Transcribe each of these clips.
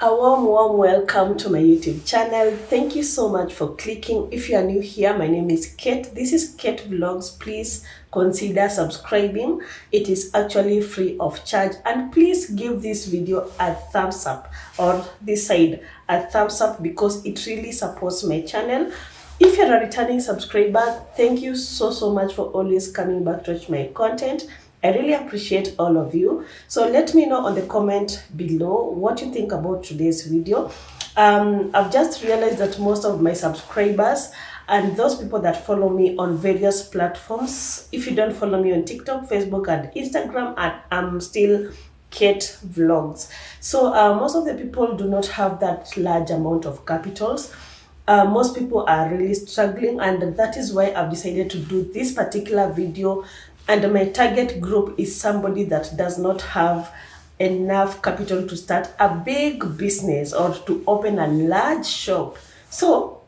A warm welcome to my YouTube channel. Thank you so much for clicking. If you are new here, my name is Kate. This is Kate Vlogs. Please consider subscribing. It is actually free of charge. And please give this video a thumbs up, or this side a thumbs up, because it really supports my channel. If you're a returning subscriber, thank you so much for always coming back to watch my content. I really appreciate all of you. So let me know on the comment below what you think about today's video. I've just realized that most of my subscribers and those people that follow me on various platforms, if you don't follow me on TikTok, Facebook, and Instagram, I'm still Kate Vlogs. So most of the people do not have that large amount of capitals. Most people are really struggling, and that is why I've decided to do this particular video. And my target group is somebody that does not have enough capital to start a big business or to open a large shop. So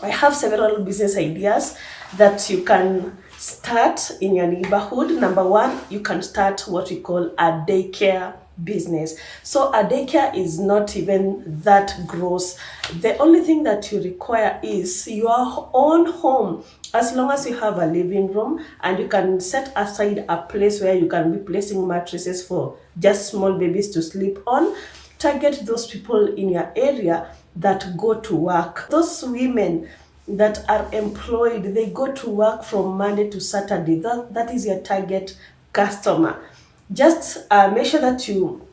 I have several business ideas that you can start in your neighborhood. Number one, you can start what we call a daycare business. So a daycare is not even that gross. The only thing that you require is your own home. As long as you have a living room and you can set aside a place where you can be placing mattresses for just small babies to sleep on, target those people in your area that go to work. Those women that are employed, they go to work from Monday to Saturday. That is your target customer. Just make sure that you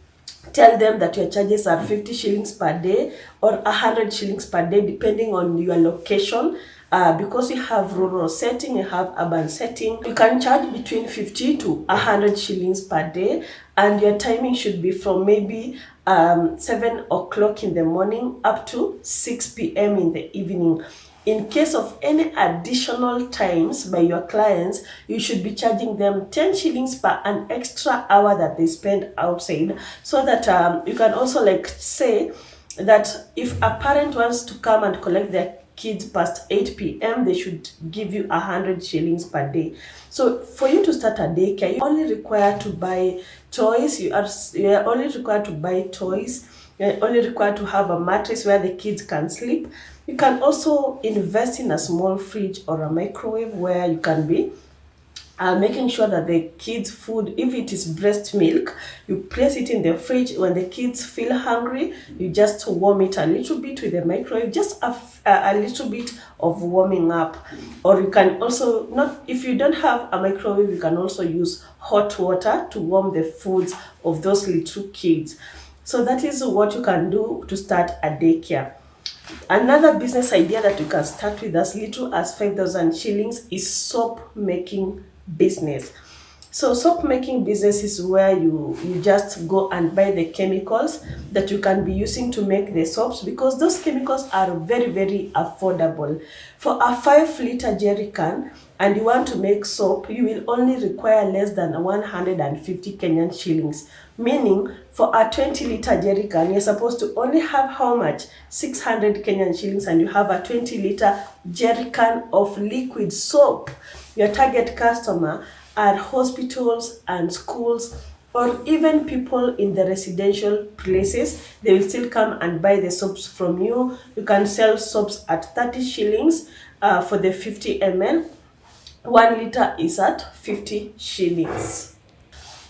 tell them that your charges are 50 shillings per day or 100 shillings per day, depending on your location. Because you have rural setting, you have urban setting, you can charge between 50 to 100 shillings per day, and your timing should be from maybe 7 o'clock in the morning up to 6 p.m. in the evening. In case of any additional times by your clients, you should be charging them 10 shillings per an extra hour that they spend outside, so that you can also say that if a parent wants to come and collect their kids past 8 p.m., they should give you 100 shillings per day. So for you to start a daycare, you only require to buy toys. You are only required to buy toys. You're only required to have a mattress where the kids can sleep. You can also invest in a small fridge or a microwave where you can be making sure that the kids' food, if it is breast milk, you place it in the fridge. When the kids feel hungry, you just warm it a little bit with the microwave, just a little bit of warming up. Or you can also, if you don't have a microwave, you can also use hot water to warm the foods of those little kids. So that is what you can do to start a daycare. Another business idea that you can start with as little as 5,000 shillings is soap making business. So soap making business is where you just go and buy the chemicals that you can be using to make the soaps, because those chemicals are very affordable. For a 5-liter jerry can, and you want to make soap, you will only require less than 150 Kenyan shillings. Meaning, for a 20-liter jerry can, you're supposed to only have how much? 600 Kenyan shillings, and you have a 20-liter jerry can of liquid soap. Your target customer are hospitals and schools, or even people in the residential places. They will still come and buy the soaps from you. You can sell soaps at 30 shillings for the 50 ml. 1 liter is at 50 shillings.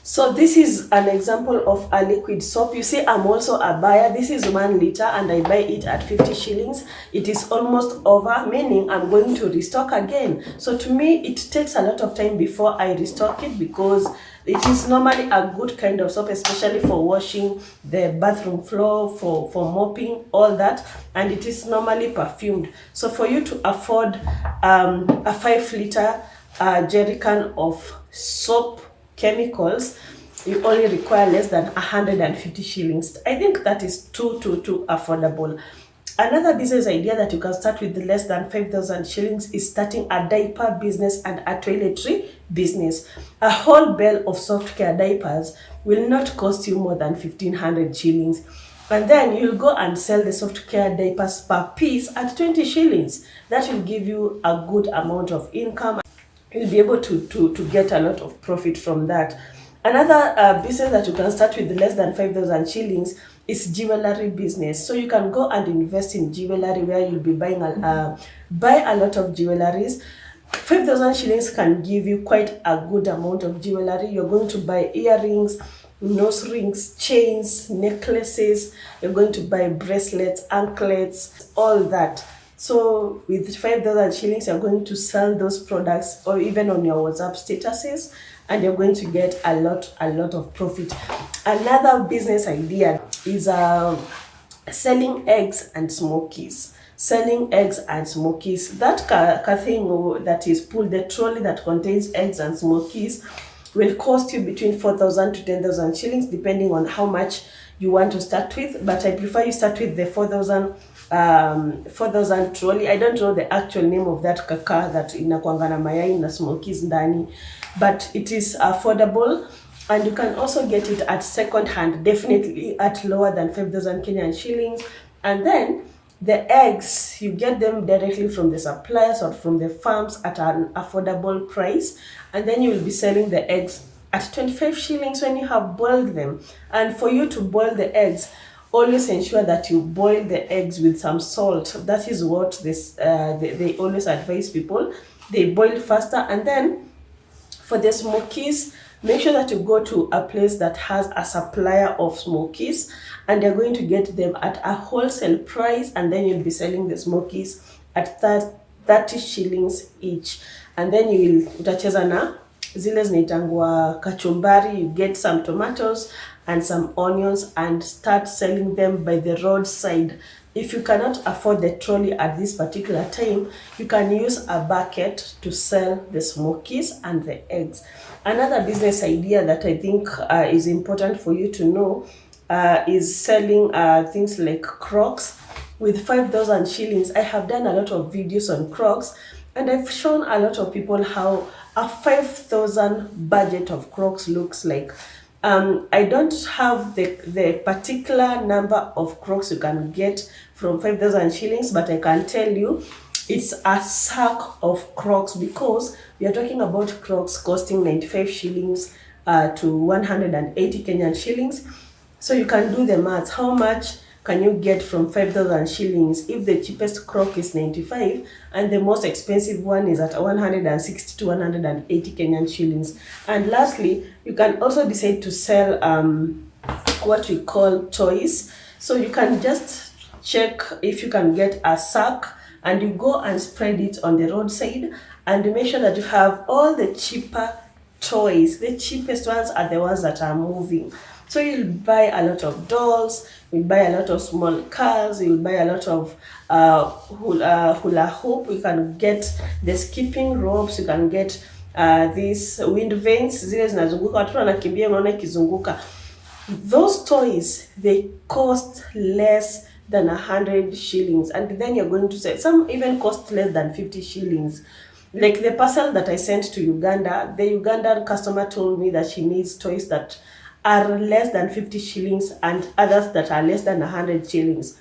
So this is an example of a liquid soap. You see, I'm also a buyer. This is 1 liter and I buy it at 50 shillings. It is almost over, meaning I'm going to restock again. So to me, it takes a lot of time before I restock it, because it is normally a good kind of soap, especially for washing the bathroom floor, for mopping, all that. And it is normally perfumed. So for you to afford a 5-liter jerry can of soap chemicals, you only require less than 150 shillings. I think that is too affordable. Another business idea that you can start with less than 5,000 shillings is starting a diaper business and a toiletry business. A whole bale of soft care diapers will not cost you more than 1,500 shillings. And then you'll go and sell the soft care diapers per piece at 20 shillings. That will give you a good amount of income. You'll be able to get a lot of profit from that. Another business that you can start with less than 5,000 shillings is jewelry business. So you can go and invest in jewelry where you'll be buying buy a lot of jewelries. 5,000 shillings can give you quite a good amount of jewelry. You're going to buy earrings, nose rings, chains, necklaces. You're going to buy bracelets, anklets, all that. So with 5,000 shillings, you're going to sell those products, or even on your WhatsApp statuses, and you're going to get a lot of profit. Another business idea is selling eggs and smokies. Selling eggs and smokies. That thing that is pulled, the trolley that contains eggs and smokies, will cost you between 4,000 to 10,000 shillings, depending on how much you want to start with. But I prefer you start with the 4,000 trolley. I don't know the actual name of that kaka that inakuanga na mayai na smokies ndani, but it is affordable, and you can also get it at second hand, definitely at lower than 5,000 Kenyan shillings. And then the eggs, you get them directly from the suppliers or from the farms at an affordable price, and then you will be selling the eggs at 25 shillings when you have boiled them. And for you to boil the eggs, always ensure that you boil the eggs with some salt. That is what they always advise people. They boil faster. And then for the smokies, make sure that you go to a place that has a supplier of smokies, and they're going to get them at a wholesale price, and then you'll be selling the smokies at 30 shillings each. And then you will utacheza na zile zinaitangwa kachumbari. You get some tomatoes and some onions and start selling them by the roadside. If you cannot afford the trolley at this particular time, you can use a bucket to sell the smokies and the eggs. Another business idea that I think is important for you to know is selling things like Crocs. With 5,000 shillings, I have done a lot of videos on Crocs, and I've shown a lot of people how a 5,000 budget of Crocs looks like. I don't have the particular number of Crocs you can get from 5,000 shillings, but I can tell you it's a sack of Crocs, because we are talking about Crocs costing 95 shillings to 180 Kenyan shillings. So you can do the maths. How much can you get from 5,000 shillings if the cheapest Croc is 95 and the most expensive one is at 160 to 180 Kenyan shillings? And lastly, you can also decide to sell what we call toys. So you can just check if you can get a sack, and you go and spread it on the roadside, and make sure that you have all the cheaper toys. The cheapest ones are the ones that are moving. So you'll buy a lot of dolls, you'll buy a lot of small cars, you'll buy a lot of hula hoop, you can get the skipping ropes, you can get these wind vanes, zile zinazunguka, watu wanakimbia unaona ikizunguka. Those toys, they cost less than 100 shillings, and then you're going to sell. Some even cost less than 50 shillings. Like the parcel that I sent to Uganda, the Ugandan customer told me that she needs toys that are less than 50 shillings and others that are less than 100 shillings.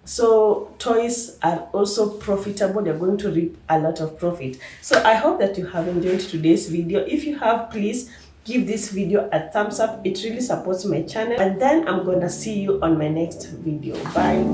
So toys are also profitable. They're going to reap a lot of profit. So I hope that you have enjoyed today's video. If you have, please give this video a thumbs up. It really supports my channel. And then I'm gonna see you on my next video. Bye.